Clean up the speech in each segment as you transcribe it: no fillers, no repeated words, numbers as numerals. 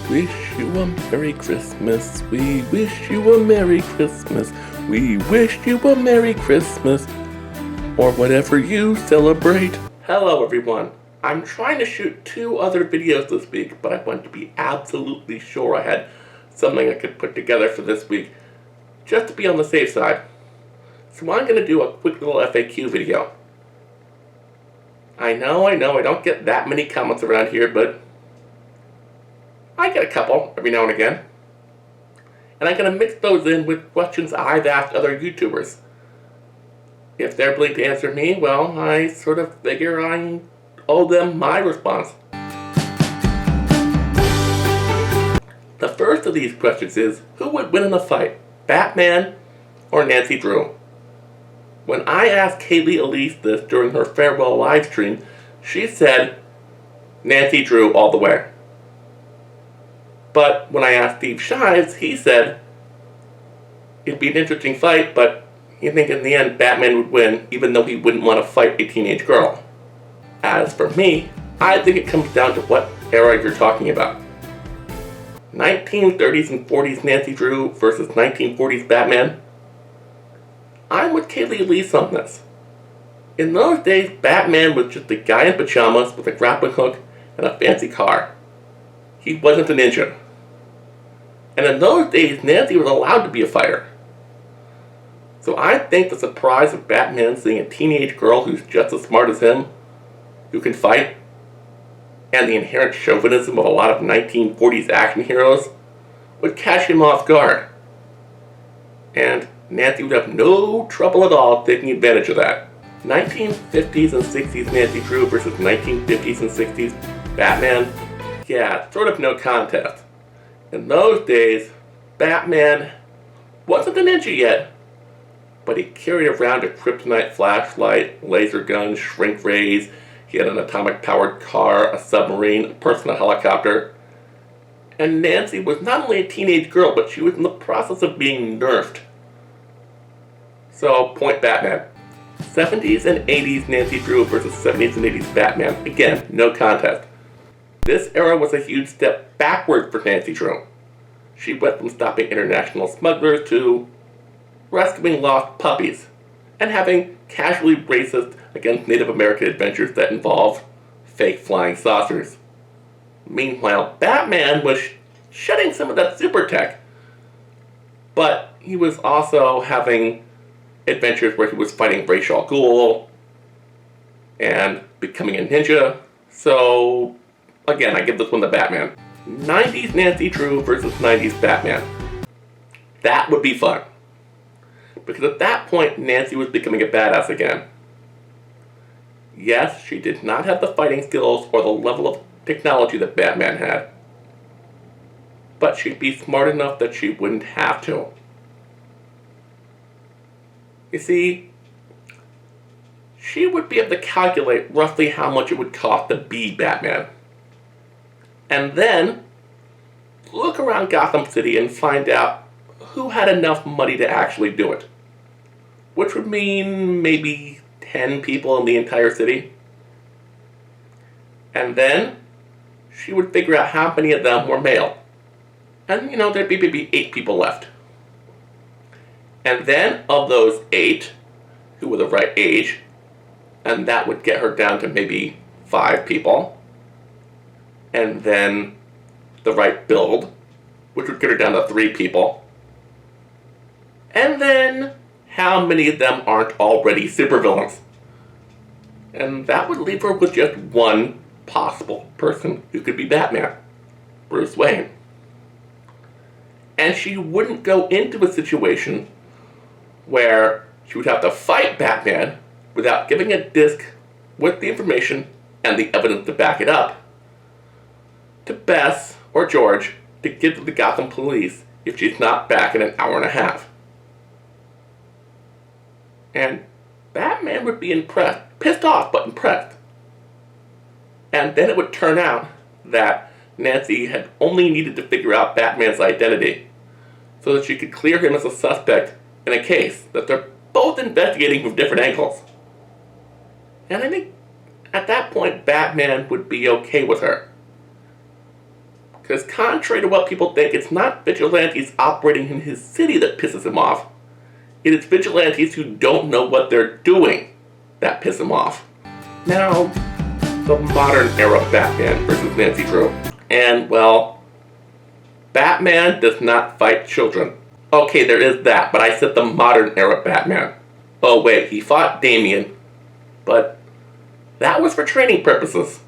wish you a Merry Christmas. We wish you a Merry Christmas. We wish you a Merry Christmas. Or whatever you celebrate. Hello everyone. I'm trying to shoot 2 other videos this week, but I want to be absolutely sure I had something I could put together for this week, just to be on the safe side. So I'm going to do a quick little FAQ video. I know, I don't get that many comments around here, but I get a couple every now and again. And I'm going to mix those in with questions I've asked other YouTubers. If they're willing to answer me, well, I sort of figure I owe them my response. The first of these questions is, who would win in a fight, Batman or Nancy Drew? When I asked Kaylee Elise this during her farewell live stream, she said Nancy Drew all the way. But when I asked Steve Shives, he said it'd be an interesting fight, but you think in the end Batman would win, even though he wouldn't want to fight a teenage girl. As for me, I think it comes down to what era you're talking about. 1930s and 40s Nancy Drew versus 1940s Batman. I'm with Kaylee Elise on this. In those days, Batman was just a guy in pajamas with a grappling hook and a fancy car. He wasn't a ninja. And in those days, Nancy was allowed to be a fighter. So I think the surprise of Batman seeing a teenage girl who's just as smart as him, who can fight, and the inherent chauvinism of a lot of 1940s action heroes would catch him off guard. And Nancy would have no trouble at all taking advantage of that. 1950s and 60s Nancy Drew versus 1950s and 60s Batman, yeah, sort of no contest. In those days, Batman wasn't a ninja yet, but he carried around a kryptonite flashlight, laser gun, shrink rays. He had an atomic-powered car, a submarine, a personal helicopter. And Nancy was not only a teenage girl, but she was in the process of being nerfed. So, point Batman. 70s and 80s Nancy Drew versus 70s and 80s Batman. Again, no contest. This era was a huge step backward for Nancy Drew. She went from stopping international smugglers to rescuing lost puppies, and having casually racist against Native American adventures that involve fake flying saucers. Meanwhile, Batman was shedding some of that super tech, but he was also having adventures where he was fighting Ra's al Ghul and becoming a ninja. So, again, I give this one to Batman. 90s Nancy Drew versus 90s Batman. That would be fun. Because at that point, Nancy was becoming a badass again. Yes, she did not have the fighting skills or the level of technology that Batman had. But she'd be smart enough that she wouldn't have to. You see, she would be able to calculate roughly how much it would cost to be Batman. And then, look around Gotham City and find out who had enough money to actually do it. Which would mean maybe 10 people in the entire city. And then, she would figure out how many of them were male. And, there'd be maybe 8 people left. And then, of those 8, who were the right age, and that would get her down to maybe 5 people. And then, the right build, which would get her down to 3 people. And then, how many of them aren't already supervillains? And that would leave her with just one possible person who could be Batman, Bruce Wayne. And she wouldn't go into a situation where she would have to fight Batman without giving a disc with the information and the evidence to back it up to Bess or George to give to the Gotham police if she's not back in an hour and a half. And Batman would be impressed, pissed off but impressed. And then it would turn out that Nancy had only needed to figure out Batman's identity so that she could clear him as a suspect in a case that they're both investigating from different angles. And I think at that point Batman would be okay with her. Because contrary to what people think, it's not vigilantes operating in his city that pisses him off. It is vigilantes who don't know what they're doing that piss him off. Now, the modern era Batman versus Nancy Drew. And, well, Batman does not fight children. Okay, there is that, but I said the modern era Batman. Oh wait, he fought Damian, but that was for training purposes.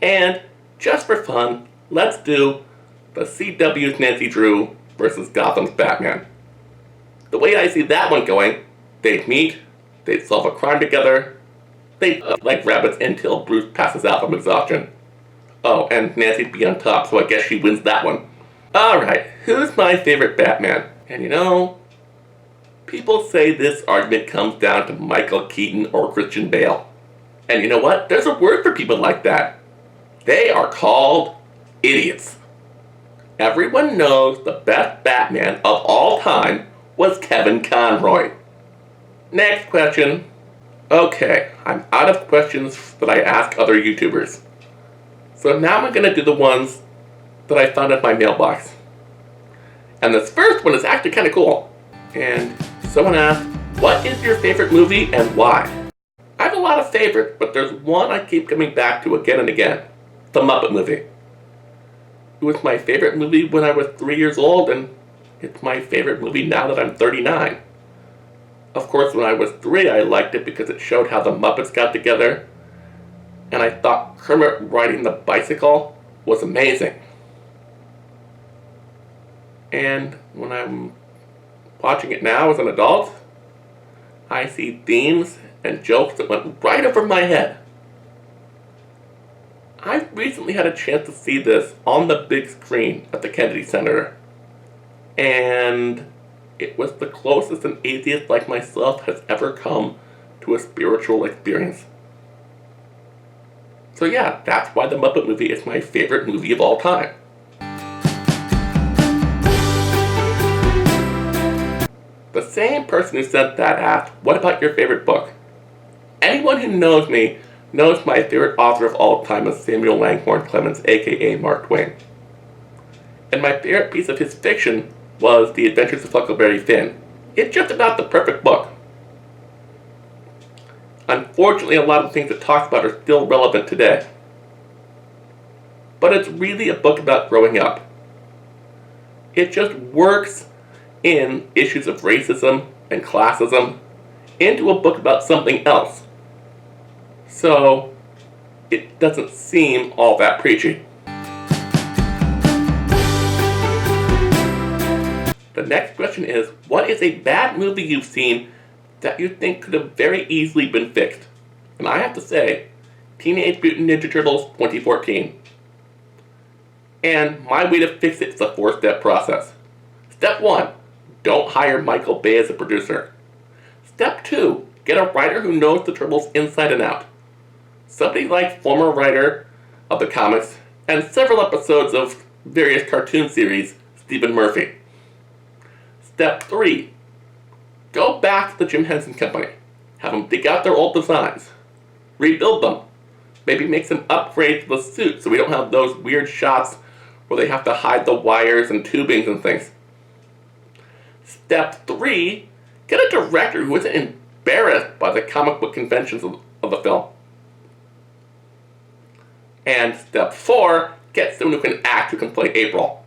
And, just for fun, let's do the CW's Nancy Drew versus Gotham's Batman. The way I see that one going, they'd meet, they'd solve a crime together, they'd like rabbits until Bruce passes out from exhaustion. Oh, and Nancy'd be on top, so I guess she wins that one. Alright, who's my favorite Batman? And you know, people say this argument comes down to Michael Keaton or Christian Bale. And you know what? There's a word for people like that. They are called idiots. Everyone knows the best Batman of all time was Kevin Conroy. Next question. Okay, I'm out of questions that I ask other YouTubers. So now I'm going to do the ones that I found in my mailbox. And this first one is actually kind of cool. And someone asked, what is your favorite movie and why? I have a lot of favorites, but there's one I keep coming back to again and again. The Muppet Movie. It was my favorite movie when I was 3 years old, and it's my favorite movie now that I'm 39. Of course, when I was 3, I liked it because it showed how the Muppets got together, and I thought Kermit riding the bicycle was amazing. And when I'm watching it now as an adult, I see themes and jokes that went right over my head. I recently had a chance to see this on the big screen at the Kennedy Center, and it was the closest an atheist like myself has ever come to a spiritual experience. So yeah, that's why The Muppet Movie is my favorite movie of all time. The same person who sent that asked, what about your favorite book? Anyone who knows me knows my favorite author of all time is Samuel Langhorne Clemens, aka Mark Twain. And my favorite piece of his fiction was The Adventures of Huckleberry Finn. It's just about the perfect book. Unfortunately, a lot of the things it talks about are still relevant today. But it's really a book about growing up. It just works in issues of racism and classism into a book about something else. So, it doesn't seem all that preachy. The next question is, what is a bad movie you've seen that you think could have very easily been fixed? And I have to say, Teenage Mutant Ninja Turtles 2014. And my way to fix it is a 4-step process. Step 1, don't hire Michael Bay as a producer. Step 2, get a writer who knows the Turtles inside and out. Somebody like former writer of the comics and several episodes of various cartoon series, Stephen Murphy. Step 3, go back to the Jim Henson Company. Have them dig out their old designs. Rebuild them. Maybe make some upgrades to the suit so we don't have those weird shots where they have to hide the wires and tubings and things. Step 3, get a director who isn't embarrassed by the comic book conventions of the film. And step 4, get someone who can act, who can play April.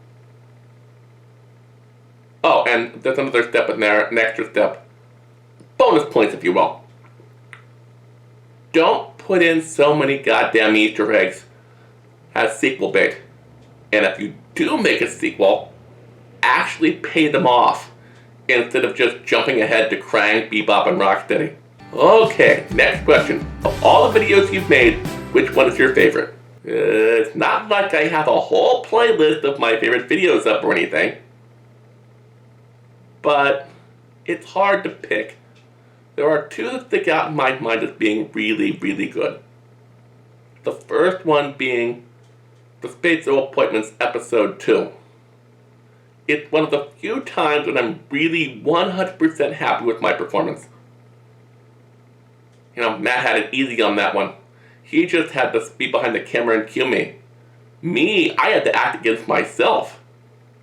Oh, and there's another step in there, an extra step. Bonus points, if you will. Don't put in so many goddamn Easter eggs as sequel bait. And if you do make a sequel, actually pay them off instead of just jumping ahead to Krang, Bebop, and Rocksteady. Okay, next question. Of all the videos you've made, which one is your favorite? It's not like I have a whole playlist of my favorite videos up or anything, but it's hard to pick. There are two that stick out in my mind as being really, really good. The first one being The Spatio Appointments Episode 2. It's one of the few times when I'm really 100% happy with my performance. You know, Matt had it easy on that one. He just had to be behind the camera and cue me. Me, I had to act against myself.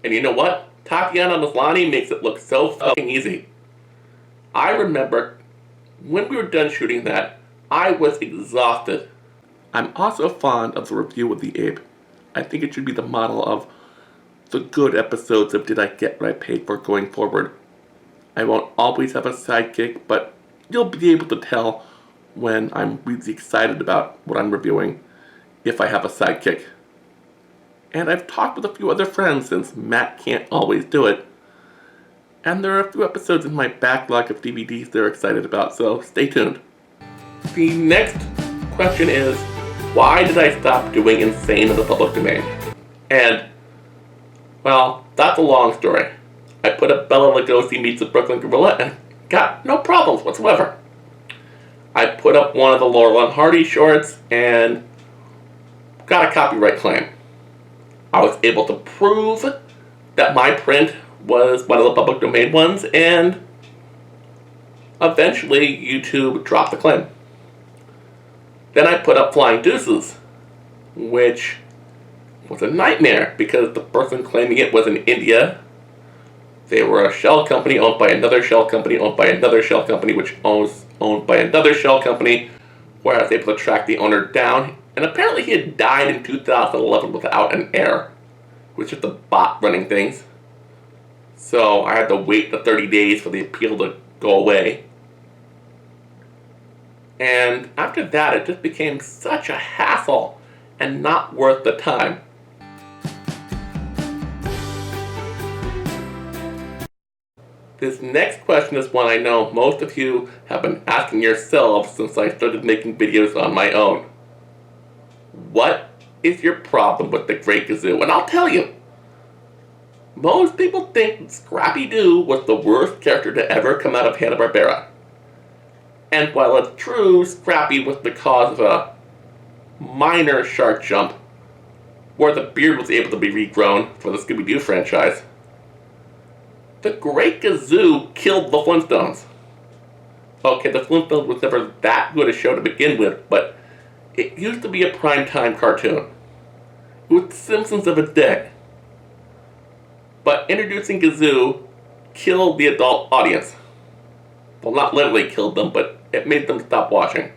And you know what? Tatiana Maslany makes it look so fucking easy. I remember when we were done shooting that, I was exhausted. I'm also fond of the review with the Ape. I think it should be the model of the good episodes of Did I Get What I Paid For going forward. I won't always have a sidekick, but you'll be able to tell when I'm really excited about what I'm reviewing if I have a sidekick. And I've talked with a few other friends since Matt can't always do it. And there are a few episodes in my backlog of DVDs they're excited about, so stay tuned. The next question is, why did I stop doing Insane in the public domain? And, well, that's a long story. I put up Bela Lugosi Meets the Brooklyn Gorilla and got no problems whatsoever. I put up one of the Laurel and Hardy shorts and got a copyright claim. I was able to prove that my print was one of the public domain ones, and eventually YouTube dropped the claim. Then I put up Flying Deuces, which was a nightmare because the person claiming it was in India. They were a shell company owned by another shell company owned by another shell company which owned by another shell company, where I was able to track the owner down. And apparently he had died in 2011 without an heir, which is the bot running things. So I had to wait the 30 days for the appeal to go away. And after that, it just became such a hassle and not worth the time. This next question is one I know most of you have been asking yourselves since I started making videos on my own. What is your problem with the Great Gazoo? And I'll tell you. Most people think Scrappy-Doo was the worst character to ever come out of Hanna-Barbera. And while it's true, Scrappy was the cause of a minor shark jump, where the beard was able to be regrown for the Scooby-Doo franchise, the Great Gazoo killed the Flintstones. Okay, the Flintstones was never that good a show to begin with, but it used to be a primetime cartoon. It was the Simpsons of its day. But introducing Gazoo killed the adult audience. Well, not literally killed them, but it made them stop watching.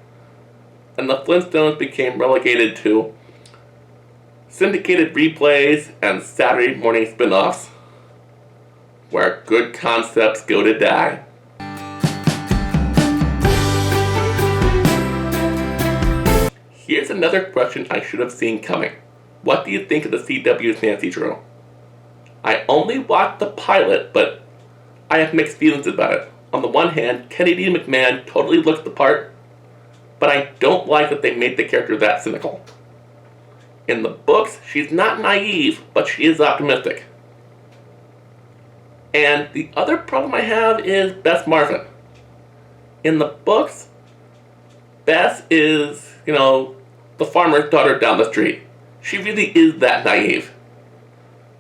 And the Flintstones became relegated to syndicated replays and Saturday morning spin-offs, where good concepts go to die. Here's another question I should have seen coming. What do you think of the CW's Nancy Drew? I only watched the pilot, but I have mixed feelings about it. On the one hand, Kennedy McMahon totally looks the part, but I don't like that they made the character that cynical. In the books, she's not naive, but she is optimistic. And the other problem I have is Bess Marvin. In the books, Bess is, the farmer's daughter down the street. She really is that naive.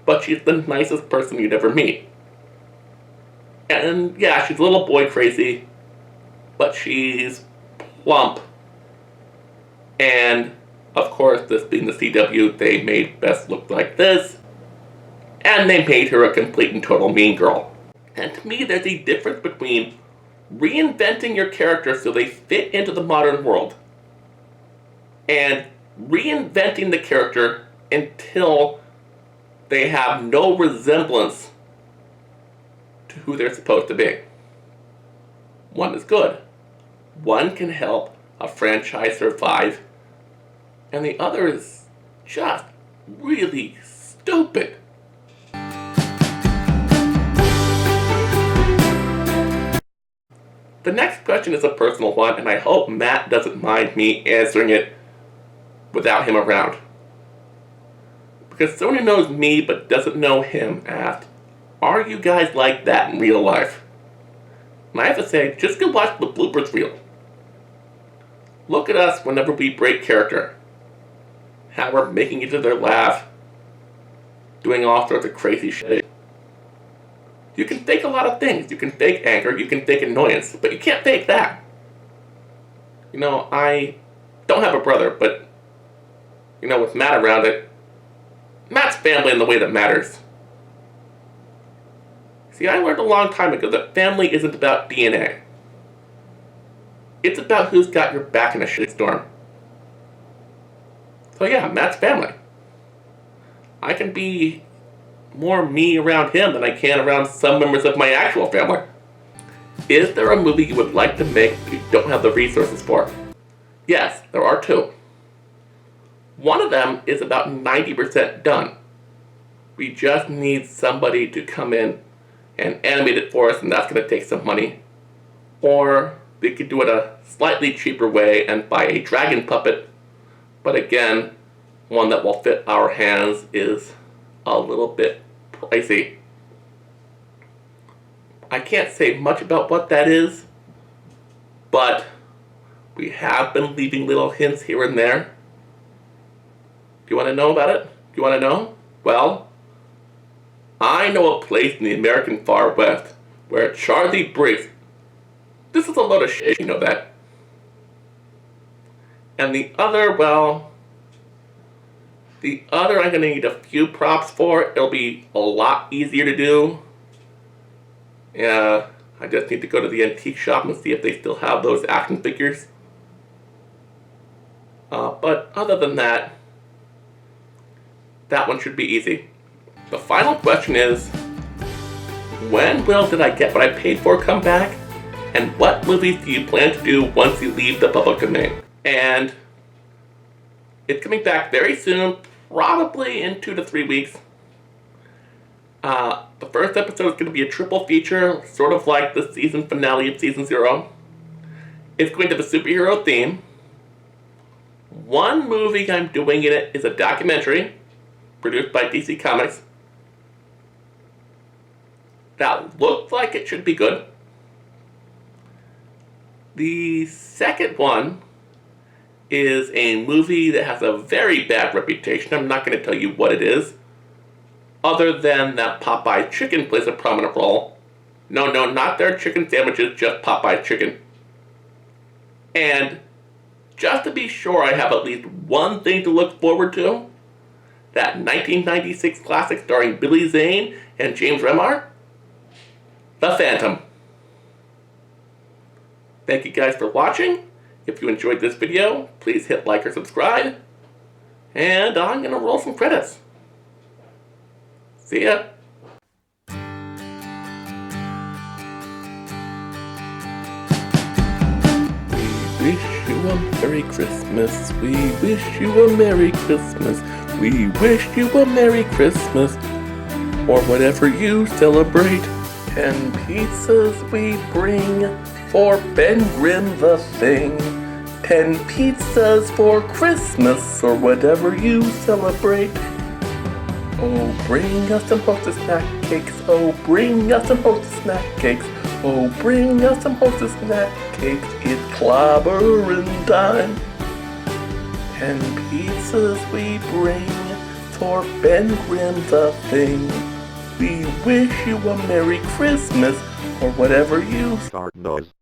But she's the nicest person you'd ever meet. And yeah, she's a little boy crazy, but she's plump. And of course, this being the CW, they made Bess look like this. And they made her a complete and total mean girl. And to me, there's a difference between reinventing your character so they fit into the modern world, and reinventing the character until they have no resemblance to who they're supposed to be. One is good. One can help a franchise survive, and the other is just really stupid. The next question is a personal one, and I hope Matt doesn't mind me answering it without him around. Because someone who knows me but doesn't know him asked, are you guys like that in real life? And I have to say, just go watch the bloopers reel. Look at us whenever we break character. How we're making each other laugh, doing all sorts of crazy shit. You can fake a lot of things. You can fake anger, you can fake annoyance, but you can't fake that. I don't have a brother, but, with Matt around it, Matt's family in the way that matters. See, I learned a long time ago that family isn't about DNA. It's about who's got your back in a shitstorm. So yeah, Matt's family. I can be more me around him than I can around some members of my actual family. Is there a movie you would like to make but you don't have the resources for? Yes, there are two. One of them is about 90% done. We just need somebody to come in and animate it for us, and that's going to take some money. Or we could do it a slightly cheaper way and buy a dragon puppet. But again, one that will fit our hands is a little bit pricey. I can't say much about what that is, but we have been leaving little hints here and there. Do you want to know about it? Do you want to know? Well, I know a place in the American Far West where Charlie Briggs... This is a load of shit, you know that. And the other I'm going to need a few props for. It'll be a lot easier to do. Yeah, I just need to go to the antique shop and see if they still have those action figures. But other than that, that one should be easy. The final question is, when will Did I Get What I Paid For come back? And what movies do you plan to do once you leave the public domain? And it's coming back very soon, probably in 2 to 3 weeks. The first episode is going to be a triple feature, sort of like the season finale of Season 0. It's going to have a superhero theme. One movie I'm doing in it is a documentary produced by DC Comics that looks like it should be good. The second one is a movie that has a very bad reputation. I'm not going to tell you what it is, other than that Popeye Chicken plays a prominent role. No, not their chicken sandwiches, just Popeye Chicken. And just to be sure I have at least one thing to look forward to, that 1996 classic starring Billy Zane and James Remar, The Phantom. Thank you guys for watching. If you enjoyed this video, please hit like or subscribe. And I'm going to roll some credits. See ya. We wish you a Merry Christmas. We wish you a Merry Christmas. We wish you a Merry Christmas. Or whatever you celebrate. 10 pizzas we bring for Ben Grimm the Thing. 10 pizzas for Christmas, or whatever you celebrate. Oh, bring us some Hostess snack cakes. Oh, bring us some Hostess snack cakes. Oh, bring us some Hostess snack cakes. It's clobbering time. 10 pizzas we bring for Ben Grimm the Thing. We wish you a Merry Christmas, or whatever you start knows.